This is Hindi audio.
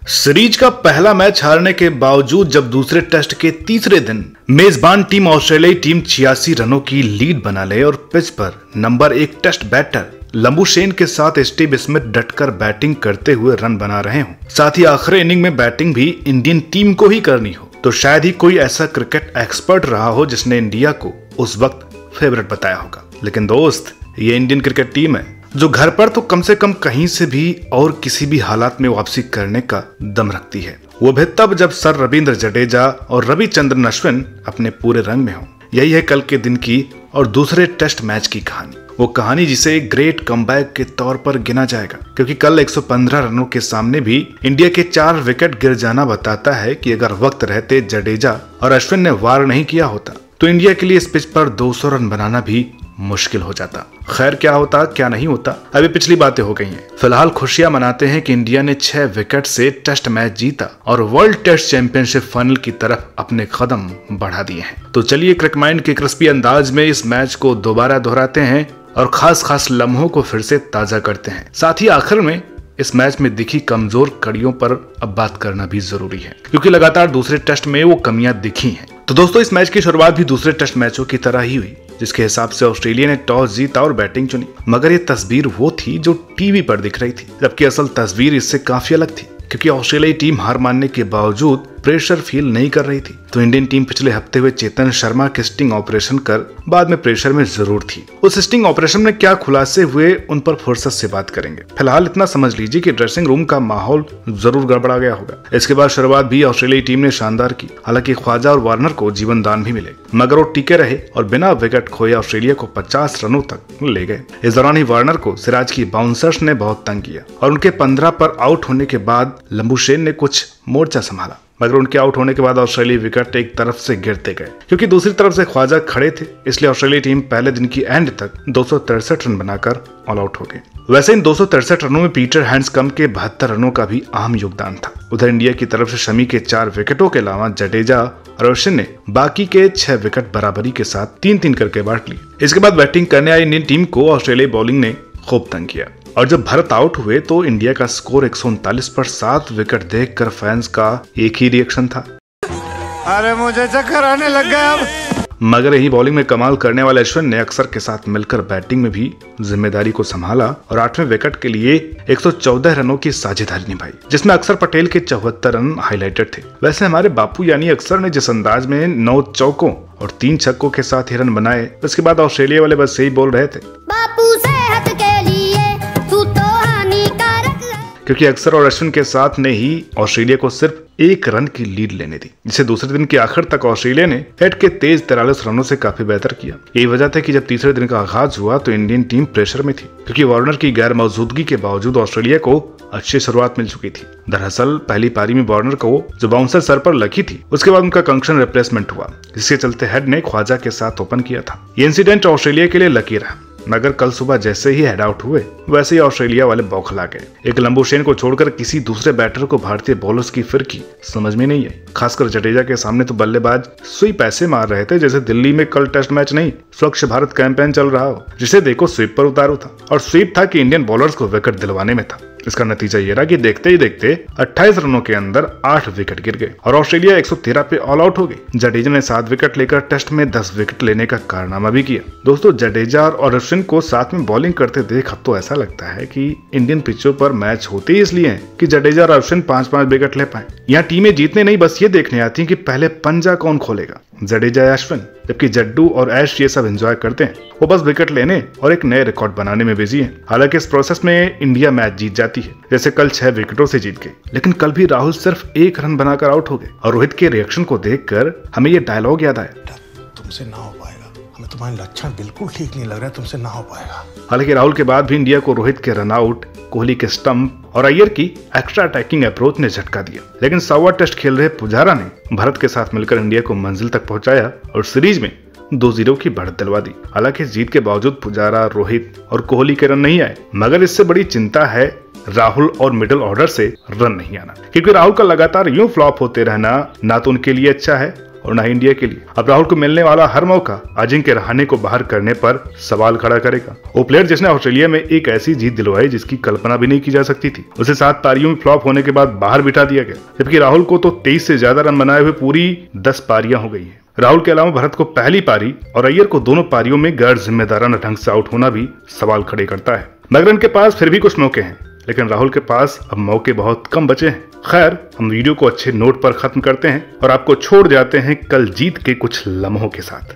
सीरीज का पहला मैच हारने के बावजूद जब दूसरे टेस्ट के तीसरे दिन मेजबान टीम ऑस्ट्रेलियाई टीम 86 रनों की लीड बना ले और पिच पर नंबर 1 टेस्ट बैटर लंबुशेन के साथ स्टीव स्मिथ डटकर बैटिंग करते हुए रन बना रहे हों, साथ ही आखिरी इनिंग में बैटिंग भी इंडियन टीम को ही करनी हो, तो शायद ही कोई ऐसा क्रिकेट एक्सपर्ट रहा हो जिसने इंडिया को उस वक्त फेवरेट बताया होगा। लेकिन दोस्त, ये इंडियन क्रिकेट टीम है जो घर पर तो कम से कम कहीं से भी और किसी भी हालात में वापसी करने का दम रखती है, वो भी तब जब सर रविंद्र जडेजा और रविचंद्रन अश्विन अपने पूरे रंग में हों। यही है कल के दिन की और दूसरे टेस्ट मैच की कहानी, वो कहानी जिसे एक ग्रेट कमबैक के तौर पर गिना जाएगा, क्योंकि कल 115 रनों के सामने भी इंडिया के 4 विकेट गिर जाना बताता है कि अगर वक्त रहते जडेजा और अश्विन ने वार नहीं किया होता तो इंडिया के लिए इस पिच पर 200 रन बनाना भी मुश्किल हो जाता। खैर, क्या होता क्या नहीं होता अभी पिछली बातें हो गई हैं। फिलहाल खुशियां मनाते हैं कि इंडिया ने 6 विकेट से टेस्ट मैच जीता और वर्ल्ड टेस्ट चैंपियनशिप फाइनल की तरफ अपने कदम बढ़ा दिए हैं। तो चलिए क्रिकमाइंड के क्रिस्पी अंदाज में इस मैच को दोबारा दोहराते हैं और खास लम्हों को फिर से ताजा करते हैं। साथ ही आखिर में इस मैच में दिखी कमजोर कड़ियों पर अब बात करना भी जरूरी है, क्योंकि लगातार दूसरे टेस्ट में वो कमियां दिखी हैं। तो दोस्तों, इस मैच की शुरुआत भी दूसरे टेस्ट मैचों की तरह ही हुई, जिसके हिसाब से ऑस्ट्रेलिया ने टॉस जीता और बैटिंग चुनी। मगर ये तस्वीर वो थी जो टीवी पर दिख रही थी, जबकि असल तस्वीर इससे काफी अलग थी, क्योंकि ऑस्ट्रेलियाई टीम हार मानने के बावजूद प्रेशर फील नहीं कर रही थी। तो इंडियन टीम पिछले हफ्ते हुए चेतन शर्मा के स्टिंग ऑपरेशन कर बाद में प्रेशर में जरूर थी। उस स्टिंग ऑपरेशन में क्या खुलासे हुए उन पर फुर्सत से बात करेंगे। फिलहाल इतना समझ लीजिए कि ड्रेसिंग रूम का माहौल जरूर गड़बड़ा गया होगा। इसके बाद शुरुआत भी ऑस्ट्रेलियाई टीम ने शानदार की, हालांकि ख्वाजा और वार्नर को जीवन दान भी मिले, मगर वो टिके रहे और बिना विकेट खोए ऑस्ट्रेलिया को 50 रनों तक ले गए। इस दौरान ही वार्नर को सिराज की बाउंसर्स ने बहुत तंग किया और उनके 15 पर आउट होने के बाद लंबुशेन ने कुछ मोर्चा संभाला, मगर उनके आउट होने के बाद ऑस्ट्रेलियाई विकेट एक तरफ से गिरते गए, क्योंकि दूसरी तरफ से ख्वाजा खड़े थे। इसलिए ऑस्ट्रेलियाई टीम पहले दिन की एंड तक 263 रन बनाकर ऑल आउट हो गए। वैसे इन 263 रनों में पीटर हैंड्सकम्ब के 72 रनों का भी अहम योगदान था। उधर इंडिया की तरफ से शमी के 4 विकेटों के अलावा जडेजा और अश्विन ने बाकी के 6 विकेट बराबरी के साथ 3-3 करके बांट लिए। इसके बाद बैटिंग करने आई इंडियन टीम को ऑस्ट्रेलियाई बॉलिंग ने खूब तंग किया और जब भारत आउट हुए तो इंडिया का स्कोर 139 पर 7 विकेट देखकर फैंस का एक ही रिएक्शन था, अरे मुझे चक्कर आने लग गया अब। मगर यही बॉलिंग में कमाल करने वाले अश्विन ने अक्सर के साथ मिलकर बैटिंग में भी जिम्मेदारी को संभाला और 8वें विकेट के लिए 114 रनों की साझेदारी निभाई, जिसमें अक्षर पटेल के 74 रन हाईलाइटेड थे। वैसे हमारे बापू यानी अक्षर ने जिस अंदाज में 9 चौकों और 3 छक्कों के साथ ही रन बनाए, उसके बाद ऑस्ट्रेलिया वाले बस यही बोल रहे थे, बापू सेहत के लिए तू तो हानिकारक है, क्योंकि अक्षर और अश्विन के साथ ने ही ऑस्ट्रेलिया को सिर्फ 1 रन की लीड लेने दी, जिसे दूसरे दिन के आखिर तक ऑस्ट्रेलिया ने हेड के तेज 43 रनों से काफी बेहतर किया। यही वजह थी कि जब तीसरे दिन का आगाज हुआ तो इंडियन टीम प्रेशर में थी, क्योंकि वार्नर की गैर मौजूदगी के बावजूद ऑस्ट्रेलिया को अच्छी शुरुआत मिल चुकी थी। दरअसल पहली पारी में वार्नर को जो बाउंसर सर पर लगी थी, उसके बाद उनका कंक्शन रिप्लेसमेंट हुआ, जिसके चलते हेड ने ख्वाजा के साथ ओपन किया था। ये इंसिडेंट ऑस्ट्रेलिया के लिए लकी रहा, मगर कल सुबह जैसे ही हेड आउट हुए वैसे ही ऑस्ट्रेलिया वाले बौखला गए। एक लंबुशेन को छोड़कर किसी दूसरे बैटर को भारतीय बॉलर्स की फिरकी समझ में नहीं आई। खासकर जडेजा के सामने तो बल्लेबाज स्वीप ऐसे मार रहे थे जैसे दिल्ली में कल टेस्ट मैच नहीं स्वच्छ भारत कैंपेन चल रहा हो, जिसे देखो स्वीप पर उतारू था, और स्वीप था कि इंडियन बॉलर्स को विकेट दिलवाने में था। इसका नतीजा ये रहा कि देखते ही देखते 28 रनों के अंदर 8 विकेट गिर गए और ऑस्ट्रेलिया 113 पे ऑल आउट हो गई। जडेजा ने 7 विकेट लेकर टेस्ट में 10 विकेट लेने का कारनामा भी किया। दोस्तों, जडेजा और अश्विन को साथ में बॉलिंग करते देख अब तो ऐसा लगता है कि इंडियन पिचों पर मैच होते ही इसलिए हैं कि जडेजा और अश्विन 5-5 विकेट ले पाए। यहाँ टीमें जीतने नहीं, बस ये देखने आती हैं कि पहले पंजा कौन खोलेगा, जडेजा या अश्विन, जबकि जड्डू और ऐश ये सब एंजॉय करते हैं। वो बस विकेट लेने और एक नए रिकॉर्ड बनाने में बिजी हैं। हालांकि इस प्रोसेस में इंडिया मैच जीत जाती है, जैसे कल 6 विकेटों से जीत गए, लेकिन कल भी राहुल सिर्फ 1 रन बनाकर आउट हो गए और रोहित के रिएक्शन को देखकर हमें ये डायलॉग याद आया, तुमसे ना हो पाएगा, हमें तुम्हारे लक्षण बिल्कुल ठीक नहीं लग रहा है, तुमसे ना हो पाएगा। हालांकि राहुल के बाद भी इंडिया को रोहित के रन आउट, कोहली के स्टंप और अय्यर की एक्स्ट्रा अटैकिंग अप्रोच ने झटका दिया, लेकिन 100वां टेस्ट खेल रहे पुजारा ने भारत के साथ मिलकर इंडिया को मंजिल तक पहुंचाया और सीरीज में 2-0 की बढ़त दिलवा दी। हालांकि जीत के बावजूद पुजारा, रोहित और कोहली के रन नहीं आए, मगर इससे बड़ी चिंता है राहुल और मिडिल ऑर्डर से रन नहीं आना, क्योंकि राहुल का लगातार यूं फ्लॉप होते रहना ना तो उनके लिए अच्छा है और न ही इंडिया के लिए। अब राहुल को मिलने वाला हर मौका अजिंक्य रहाणे को बाहर करने पर सवाल खड़ा करेगा। वो प्लेयर जिसने ऑस्ट्रेलिया में एक ऐसी जीत दिलवाई जिसकी कल्पना भी नहीं की जा सकती थी, उसे 7 पारियों में फ्लॉप होने के बाद बाहर बिठा दिया गया, जबकि राहुल को तो 23 से ज्यादा रन बनाए हुए पूरी 10 पारियां हो गई है। राहुल के अलावा भरत को पहली पारी और अय्यर को दोनों पारियों में गैर जिम्मेदाराना ढंग से आउट होना भी सवाल खड़े करता है। मैकग्रन के पास फिर भी कुछ मौके हैं, लेकिन राहुल के पास अब मौके बहुत कम बचे हैं। खैर, हम वीडियो को अच्छे नोट पर खत्म करते हैं और आपको छोड़ जाते हैं कल जीत के कुछ लम्हों के साथ।